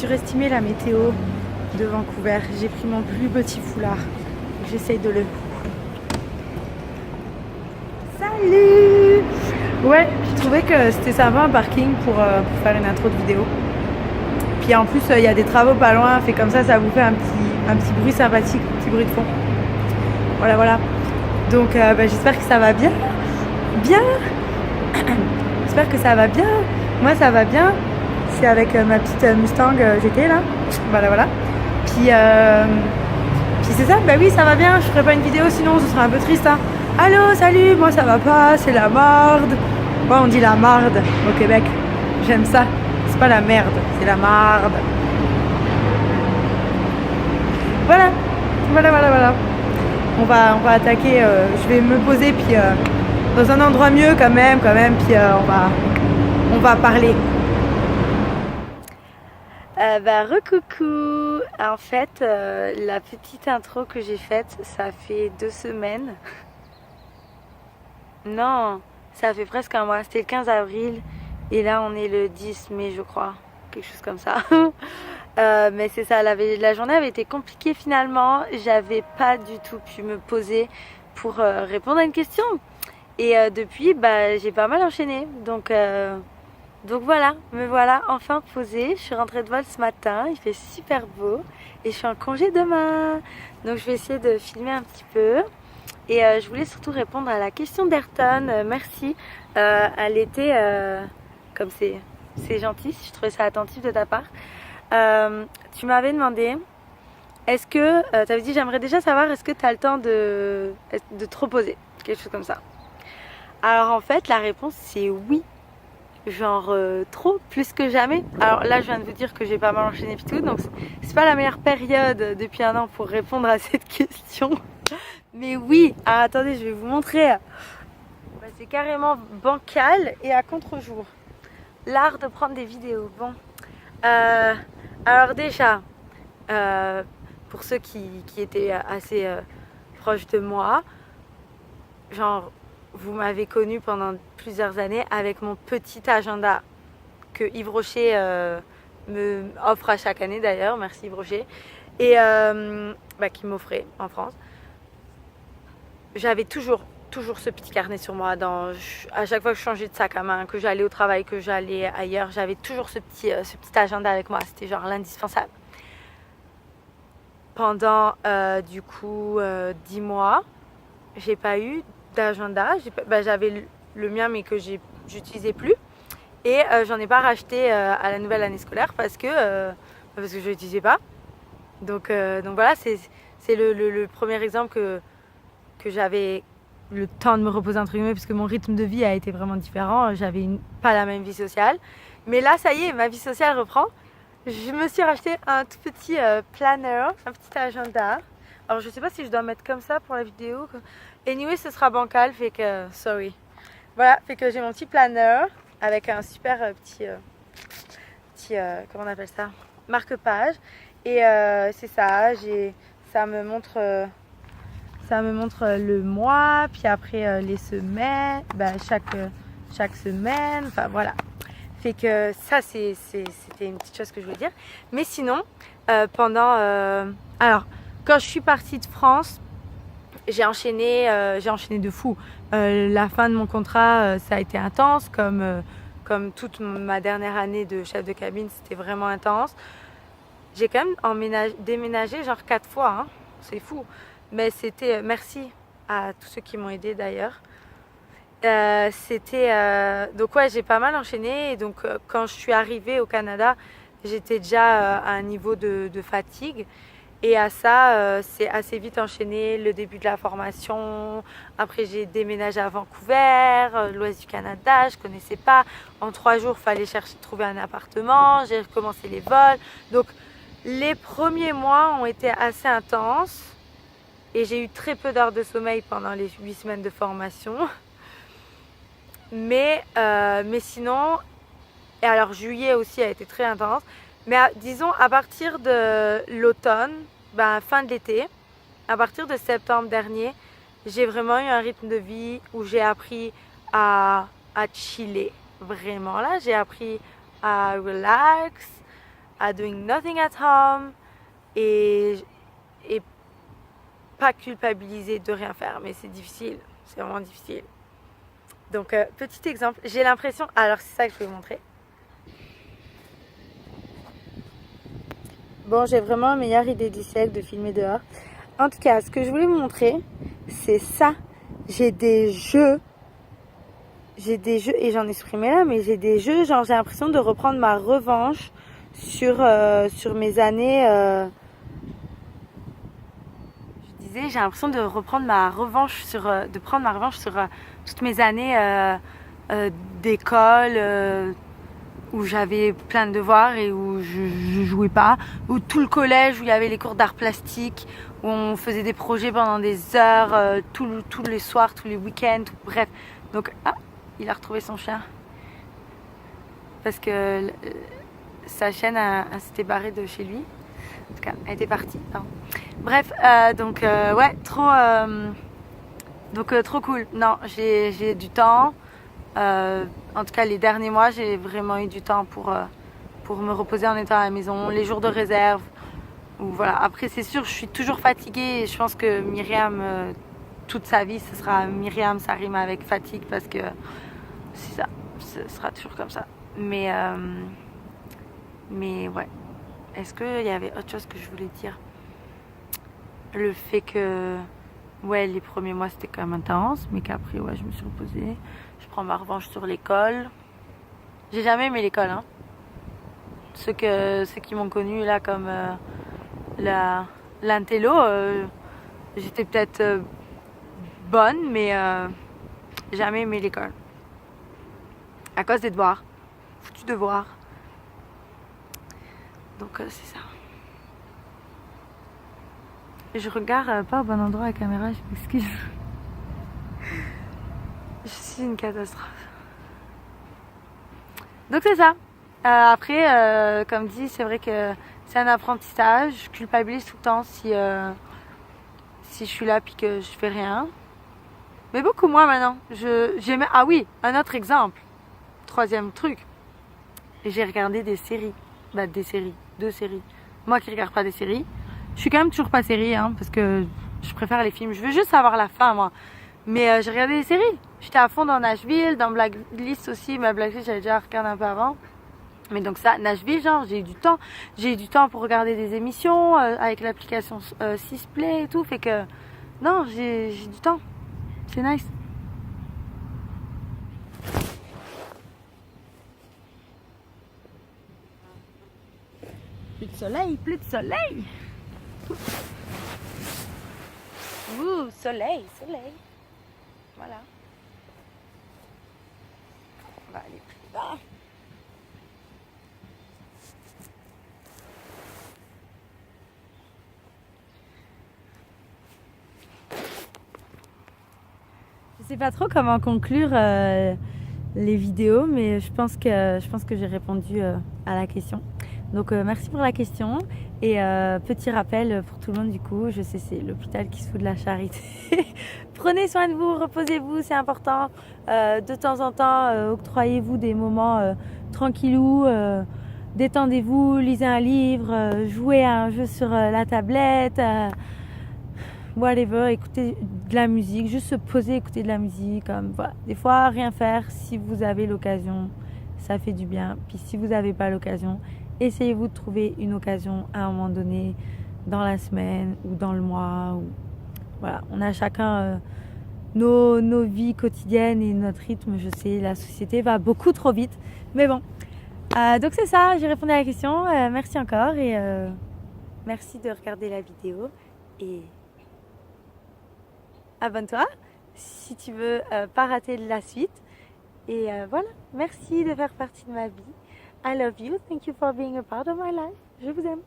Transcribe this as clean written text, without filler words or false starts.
surestimé la météo de Vancouver. J'ai pris mon plus petit foulard. J'essaye de le... Salut! Ouais, j'ai trouvé que c'était sympa un parking pour faire une intro de vidéo. Puis en plus, il y a des travaux pas loin. Fait comme ça vous fait un petit bruit sympathique, un petit bruit de fond. Voilà. Donc j'espère que ça va bien. J'espère que ça va bien. Moi ça va bien. Je suis avec ma petite Mustang GT là. Voilà. Puis c'est ça, oui ça va bien. Je ferai pas une vidéo sinon ce serait un peu triste hein. Allô, salut, moi ça va pas, c'est la marde. Ouais, on dit la marde au Québec. J'aime ça. C'est pas la merde, c'est la marde. Voilà. On va attaquer. Je vais me poser puis dans un endroit mieux quand même. Puis on va parler. Recoucou. En fait, la petite intro que j'ai faite, ça fait 2 semaines. Non, ça fait presque un mois. C'était le 15 avril et là on est le 10 mai, je crois, quelque chose comme ça. Mais c'est ça, la journée avait été compliquée finalement. J'avais pas du tout pu me poser pour répondre à une question. Et depuis, j'ai pas mal enchaîné. Donc voilà, me voilà enfin posée. Je suis rentrée de vol ce matin, il fait super beau et je suis en congé demain. Donc je vais essayer de filmer un petit peu. Et je voulais surtout répondre à la question d'Ayrton. Merci. Elle était, comme c'est gentil, je trouvais ça attentif de ta part. Tu m'avais demandé, est-ce que, tu avais dit j'aimerais déjà savoir est-ce que tu as le temps de te reposer, quelque chose comme ça. Alors en fait la réponse c'est oui. Genre trop, plus que jamais. Alors là je viens de vous dire que j'ai pas mal enchaîné puis tout, donc c'est pas la meilleure période depuis un an pour répondre à cette question. Mais oui, alors attendez, je vais vous montrer. C'est carrément bancal et à contre-jour. L'art de prendre des vidéos. Bon, alors déjà, pour ceux qui étaient assez proches de moi, genre vous m'avez connue pendant plusieurs années avec mon petit agenda que Yves Rocher me offre à chaque année d'ailleurs, merci Yves Rocher, et qui m'offrait en France. J'avais toujours ce petit carnet sur moi. À chaque fois que je changeais de sac à main, que j'allais au travail, que j'allais ailleurs, j'avais toujours ce petit agenda avec moi. C'était genre l'indispensable. Pendant 10 mois, j'ai pas eu d'agenda. J'avais le mien mais que j'utilisais plus. Et j'en ai pas racheté à la nouvelle année scolaire parce que je l'utilisais pas. Donc voilà, c'est le premier exemple que j'avais le temps de me reposer entre guillemets parce que mon rythme de vie a été vraiment différent. J'avais pas la même vie sociale. Mais là, ça y est, ma vie sociale reprend. Je me suis racheté un tout petit planner, un petit agenda. Alors je sais pas si je dois mettre comme ça pour la vidéo. Anyway, ce sera bancal, fait que sorry. Voilà, fait que j'ai mon petit planner avec un super petit comment on appelle ça, marque-page. Et c'est ça, ça me montre le mois, puis après les semaines, chaque semaine, enfin voilà. Fait que ça c'était une petite chose que je voulais dire. Mais sinon, alors quand je suis partie de France, j'ai enchaîné de fou. La fin de mon contrat, ça a été intense, comme toute ma dernière année de chef de cabine, c'était vraiment intense. J'ai quand même déménagé genre 4 fois, hein. C'est fou. Mais c'était, merci à tous ceux qui m'ont aidé d'ailleurs. Donc ouais, j'ai pas mal enchaîné. Et donc quand je suis arrivée au Canada, j'étais déjà à un niveau de fatigue. Et à ça, c'est assez vite enchaîné le début de la formation. Après, j'ai déménagé à Vancouver, l'ouest du Canada, je connaissais pas. En 3 jours, il fallait trouver un appartement. J'ai recommencé les vols. Donc les premiers mois ont été assez intenses. Et j'ai eu très peu d'heures de sommeil pendant les 8 semaines de formation. Mais sinon, et alors juillet aussi a été très intense. Mais disons à partir de l'automne, fin de l'été, à partir de septembre dernier, j'ai vraiment eu un rythme de vie où j'ai appris à chiller. Vraiment là, j'ai appris à relax, à doing nothing at home et pas culpabiliser de rien faire. Mais c'est difficile, c'est vraiment difficile. Donc petit exemple, j'ai l'impression, alors c'est ça que je vais vous montrer. Bon, j'ai vraiment une meilleure idée du siècle de filmer dehors. En tout cas, ce que je voulais vous montrer, c'est ça. J'ai des jeux, et j'en ai supprimé là, mais j'ai des jeux, genre j'ai l'impression de reprendre ma revanche sur mes années. Je disais, j'ai l'impression de reprendre ma revanche de prendre ma revanche sur toutes mes années d'école. Où j'avais plein de devoirs et où je jouais pas, ou tout le collège où il y avait les cours d'art plastique, où on faisait des projets pendant des heures, tous les soirs, tous les week-ends, bref. Donc, il a retrouvé son chien. Parce que sa chienne s'était barrée de chez lui. En tout cas, elle était partie. Pardon. Bref, ouais, trop cool. Non, j'ai du temps. En tout cas, les derniers mois, j'ai vraiment eu du temps pour me reposer en étant à la maison, les jours de réserve. Ou voilà. Après, c'est sûr, je suis toujours fatiguée et je pense que Myriam, toute sa vie, ce sera Myriam, ça rime avec fatigue parce que c'est ça, ce sera toujours comme ça. Mais ouais. Est-ce qu'il y avait autre chose que je voulais dire? Le fait que, ouais, les premiers mois c'était quand même intense, mais qu'après, ouais, je me suis reposée. Je prends ma revanche sur l'école. J'ai jamais aimé l'école, hein. Ceux qui m'ont connue là comme l'intello, j'étais peut-être bonne, mais jamais aimé l'école. À cause des devoirs. Foutus devoirs. Donc c'est ça. Je regarde pas au bon endroit à la caméra, je m'excuse. Je suis une catastrophe. Donc c'est ça. Après, comme dit, c'est vrai que c'est un apprentissage. Je culpabilise tout le temps si je suis là puis que je fais rien. Mais beaucoup moins maintenant. Ah oui, un autre exemple. Troisième truc. J'ai regardé des séries. Bah, deux séries. Moi qui regarde pas des séries. Je suis quand même toujours pas série, hein, parce que je préfère les films. Je veux juste savoir la fin, moi. Mais j'ai regardé des séries. J'étais à fond dans Nashville, dans Blacklist aussi. Ma Blacklist, j'avais déjà regardé un peu avant. Mais donc ça, Nashville, genre, j'ai eu du temps. J'ai eu du temps pour regarder des émissions avec l'application Sisplay et tout. Fait que, non, j'ai du temps. C'est nice. Plus de soleil, plus de soleil. Ouh, soleil. Voilà. On va aller plus bas. Je sais pas trop comment conclure les vidéos, mais je pense que j'ai répondu à la question. Donc merci pour la question et petit rappel pour tout le monde du coup, je sais c'est l'hôpital qui se fout de la charité. Prenez soin de vous, reposez-vous, c'est important. De temps en temps, octroyez-vous des moments tranquillou, détendez-vous, lisez un livre, jouez à un jeu sur la tablette. Whatever, écouter de la musique, juste se poser, écouter de la musique, comme voilà. Des fois, rien faire, si vous avez l'occasion, ça fait du bien. Puis si vous n'avez pas l'occasion, essayez-vous de trouver une occasion à un moment donné, dans la semaine ou dans le mois. Voilà, on a chacun nos vies quotidiennes et notre rythme. Je sais, la société va beaucoup trop vite, mais bon. Donc c'est ça, j'ai répondu à la question. Merci encore et merci de regarder la vidéo et abonne-toi si tu veux pas rater la suite. Et voilà, merci de faire partie de ma vie. I love you. Thank you for being a part of my life. Je vous aime.